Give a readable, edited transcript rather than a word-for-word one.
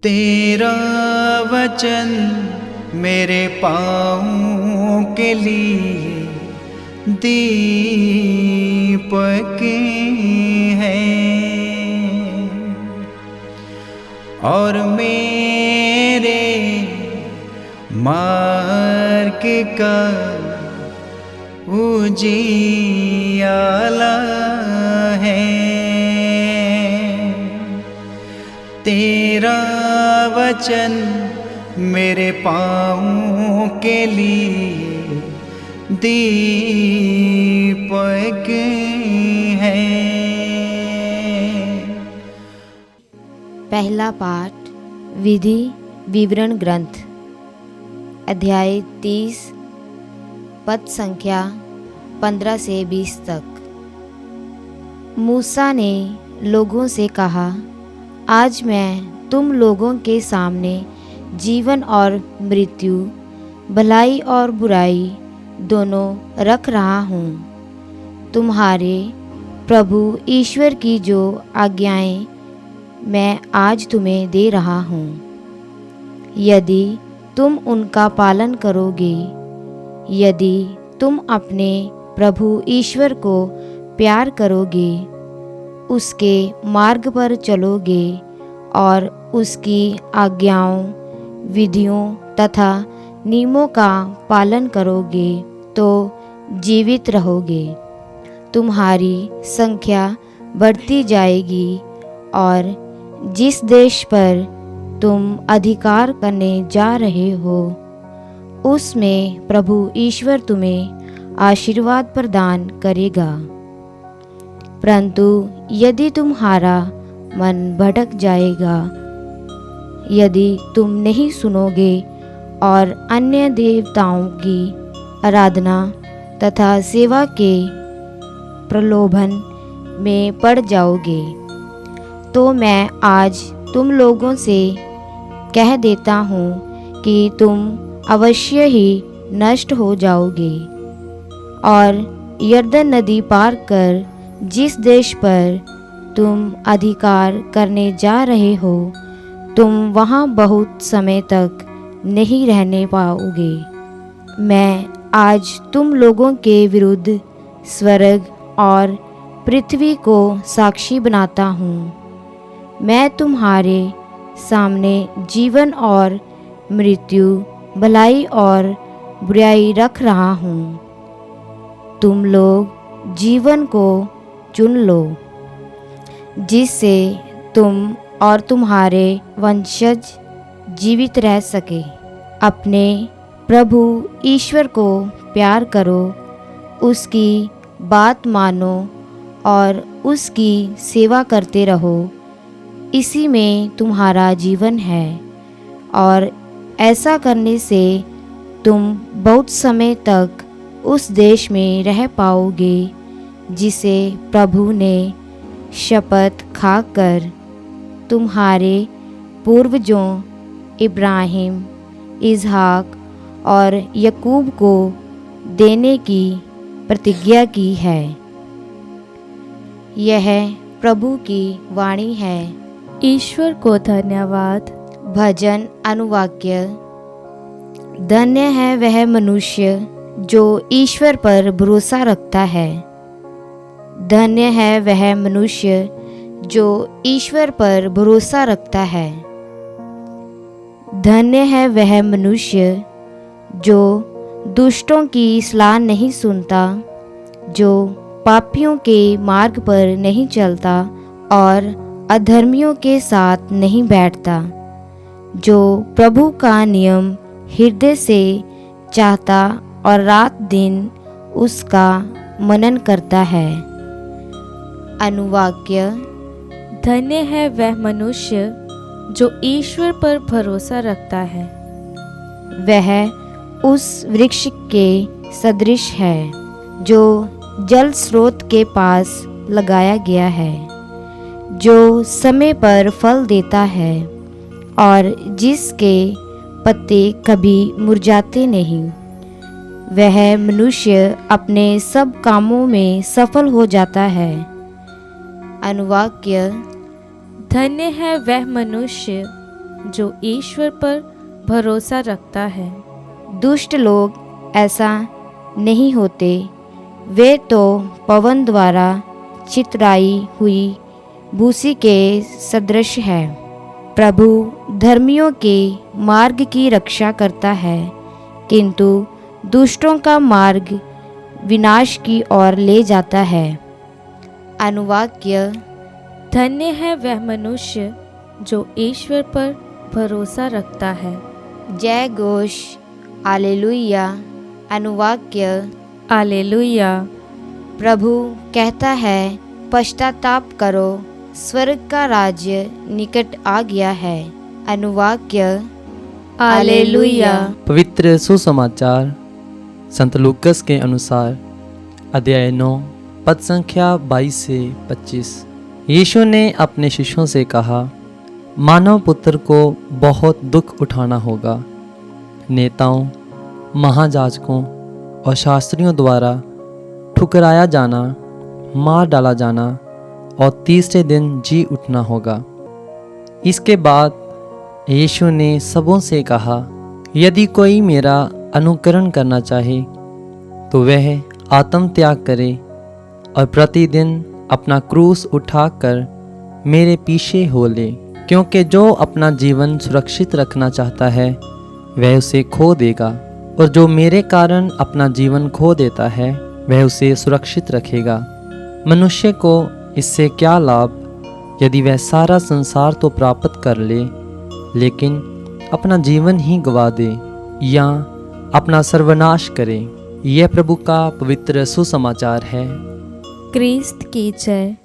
तेरा वचन मेरे पाँवों के लिए दीपक है और मेरे मार्ग का उजियाला है। तेरा वचन मेरे पाँवों के लिए दीपक है। पहला पाठ विधि विवरण ग्रंथ अध्याय 30 पद संख्या 15 से 20 तक। मूसा ने लोगों से कहा, आज मैं तुम लोगों के सामने जीवन और मृत्यु, भलाई और बुराई दोनों रख रहा हूँ। तुम्हारे प्रभु ईश्वर की जो आज्ञाएं मैं आज तुम्हें दे रहा हूँ, यदि तुम उनका पालन करोगे, यदि तुम अपने प्रभु ईश्वर को प्यार करोगे, उसके मार्ग पर चलोगे और उसकी आज्ञाओं, विधियों तथा नियमों का पालन करोगे तो जीवित रहोगे। तुम्हारी संख्या बढ़ती जाएगी और जिस देश पर तुम अधिकार करने जा रहे हो, उसमें प्रभु ईश्वर तुम्हें आशीर्वाद प्रदान करेगा। परंतु यदि तुम्हारा मन भटक जाएगा, यदि तुम नहीं सुनोगे और अन्य देवताओं की आराधना तथा सेवा के प्रलोभन में पड़ जाओगे, तो मैं आज तुम लोगों से कह देता हूँ कि तुम अवश्य ही नष्ट हो जाओगे। और यरदन नदी पार कर जिस देश पर तुम अधिकार करने जा रहे हो, तुम वहाँ बहुत समय तक नहीं रहने पाओगे। मैं आज तुम लोगों के विरुद्ध स्वर्ग और पृथ्वी को साक्षी बनाता हूँ। मैं तुम्हारे सामने जीवन और मृत्यु, भलाई और बुराई रख रहा हूँ। तुम लोग जीवन को चुन लो, जिससे तुम और तुम्हारे वंशज जीवित रह सके। अपने प्रभु ईश्वर को प्यार करो, उसकी बात मानो और उसकी सेवा करते रहो। इसी में तुम्हारा जीवन है और ऐसा करने से तुम बहुत समय तक उस देश में रह पाओगे जिसे प्रभु ने शपथ खाकर तुम्हारे पूर्वजों इब्राहिम, इसहाक और याकूब को देने की प्रतिज्ञा की है। यह प्रभु की वाणी है। ईश्वर को धन्यवाद। भजन अनुवाक्य। धन्य है वह मनुष्य जो ईश्वर पर भरोसा रखता है। धन्य है वह मनुष्य जो ईश्वर पर भरोसा रखता है। धन्य है वह मनुष्य जो दुष्टों की सलाह नहीं सुनता, जो पापियों के मार्ग पर नहीं चलता और अधर्मियों के साथ नहीं बैठता, जो प्रभु का नियम हृदय से चाहता और रात दिन उसका मनन करता है। अनुवाक्य। धन्य है वह मनुष्य जो ईश्वर पर भरोसा रखता है। वह उस वृक्ष के सदृश है जो जल स्रोत के पास लगाया गया है, जो समय पर फल देता है और जिसके पत्ते कभी मुरझाते नहीं। वह मनुष्य अपने सब कामों में सफल हो जाता है। अनुवाक्य। धन्य है वह मनुष्य जो ईश्वर पर भरोसा रखता है। दुष्ट लोग ऐसा नहीं होते, वे तो पवन द्वारा चितराई हुई भूसी के सदृश है। प्रभु धर्मियों के मार्ग की रक्षा करता है, किंतु दुष्टों का मार्ग विनाश की ओर ले जाता है। अनुवाक्य। धन्य है वह मनुष्य जो ईश्वर पर भरोसा रखता है। जय घोष। हालेलुया। अनुवाक्य। हालेलुया। प्रभु कहता है, पश्चाताप करो, स्वर्ग का राज्य निकट आ गया है। अनुवाक्य। हालेलुया। पवित्र सुसमाचार संत लूकस के अनुसार अध्याय 9 पद संख्या 22 से 25। यीशु ने अपने शिष्यों से कहा, मानव पुत्र को बहुत दुख उठाना होगा। नेताओं, महायाजकों और शास्त्रियों द्वारा ठुकराया जाना, मार डाला जाना और तीसरे दिन जी उठना होगा। इसके बाद यीशु ने सबों से कहा, यदि कोई मेरा अनुकरण करना चाहे तो वह आत्म त्याग करे और प्रतिदिन अपना क्रूस उठाकर मेरे पीछे हो ले। क्योंकि जो अपना जीवन सुरक्षित रखना चाहता है वह उसे खो देगा, और जो मेरे कारण अपना जीवन खो देता है वह उसे सुरक्षित रखेगा। मनुष्य को इससे क्या लाभ यदि वह सारा संसार तो प्राप्त कर ले, लेकिन अपना जीवन ही गवा दे या अपना सर्वनाश करे। यह प्रभु का पवित्र सुसमाचार है। क्रिस्त की जय।